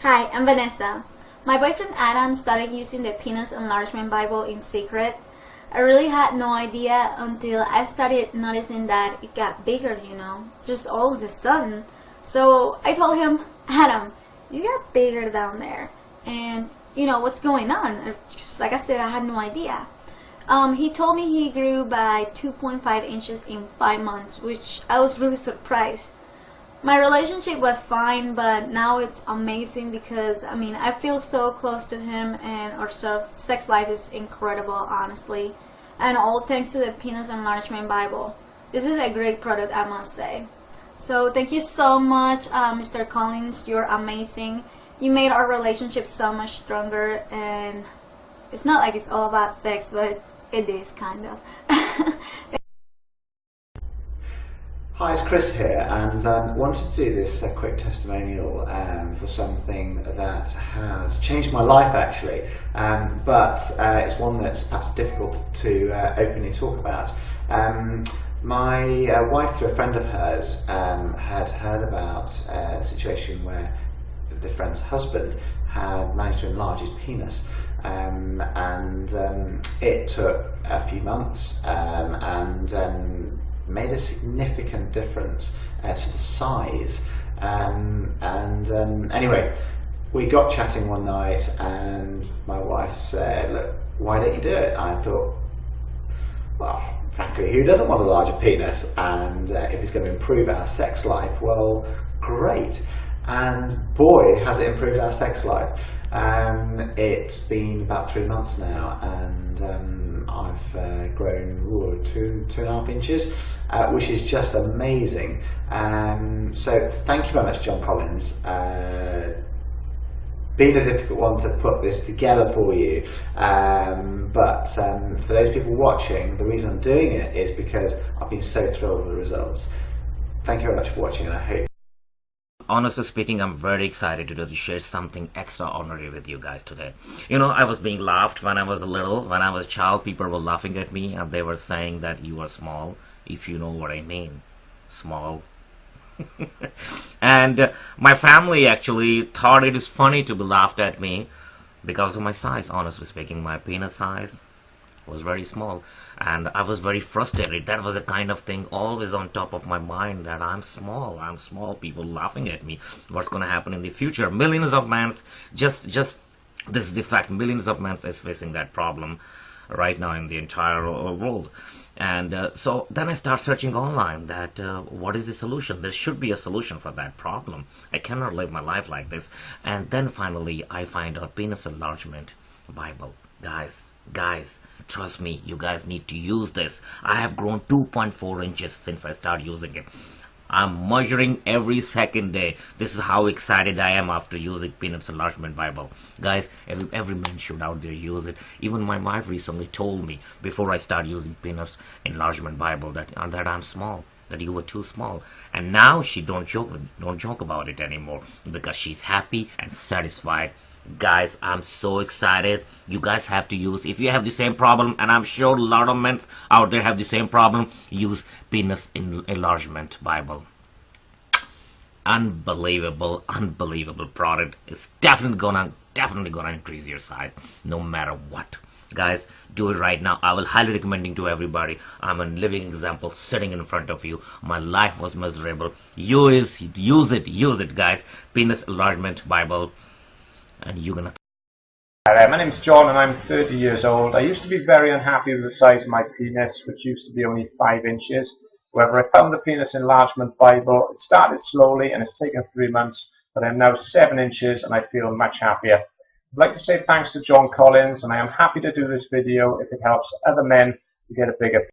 Hi, I'm Vanessa. My boyfriend Adam started using the Pennis enlargement Bible in secret. I really had no idea until I started noticing that it got bigger, just all of a sudden. So I told him, Adam, you got bigger down there. And what's going on? Just like I said, I had no idea. He told me he grew by 2.5 inches in 5 months, which I was really surprised. My relationship was fine, but now it's amazing because I feel so close to him, and our sex life is incredible, honestly, and all thanks to the Pennis enlargement Bible. This is a great product, I must say. So thank you so much, Mr. Collins. You're amazing. You made our relationship so much stronger, and it's not like it's all about sex, but it is kind of. Hi, it's Chris here, and wanted to do this quick testimonial for something that has changed my life actually, but it's one that's perhaps difficult to openly talk about. My wife, through a friend of hers, had heard about a situation where the friend's husband had managed to enlarge his penis, and it took a few months and made a significant difference to the size, anyway, we got chatting one night and my wife said, look, why don't you do it? I thought, well, frankly, who doesn't want a larger penis? And if it's going to improve our sex life, well, great. And boy, has it improved our sex life. It's been about 3 months now, and I've grown 2.5 inches, which is just amazing. So thank you very much, John Collins. Been a difficult one to put this together for you, but for those people watching, the reason I'm doing it is because I've been so thrilled with the results. Thank you very much for watching, and I hope. Honestly speaking, I'm very excited to share something extraordinary with you guys today. I was being laughed when I was little. When I was a child, people were laughing at me and they were saying that you are small, if you know what I mean. Small. And my family actually thought it is funny to be laughed at me because of my size. Honestly speaking, my penis size was very small, and I was very frustrated. That was a kind of thing always on top of my mind, that I'm small, people laughing at me. What's going to happen in the future? Millions of men, just this is the fact, millions of men is facing that problem right now in the entire world. And so then I start searching online that what is the solution? There should be a solution for that problem. I cannot live my life like this. And then finally I find out Pennis enlargement Bible. Guys, trust me, you guys need to use this. I have grown 2.4 inches since I started using it. I'm measuring every second day. This is how excited I am after using Pennis enlargement Bible. Guys, every man should out there use it. Even my wife recently told me before I started using Pennis enlargement Bible that I'm small, that you were too small. And now she don't joke about it anymore because she's happy and satisfied. Guys, I'm so excited. You guys have to use, if you have the same problem, and I'm sure a lot of men out there have the same problem, use Pennis enlargement Bible. Unbelievable product. It's definitely gonna increase your size no matter what. Guys, do it right now. I will highly recommending to everybody. I'm a living example sitting in front of you. My life was miserable. Use it, guys. Pennis enlargement Bible. And you're gonna. Hi there, my name's John and I'm 30 years old. I used to be very unhappy with the size of my penis, which used to be only 5 inches. However, I found the Pennis enlargement Bible. It started slowly and it's taken 3 months, but I'm now 7 inches and I feel much happier. I'd like to say thanks to John Collins, and I am happy to do this video if it helps other men to get a bigger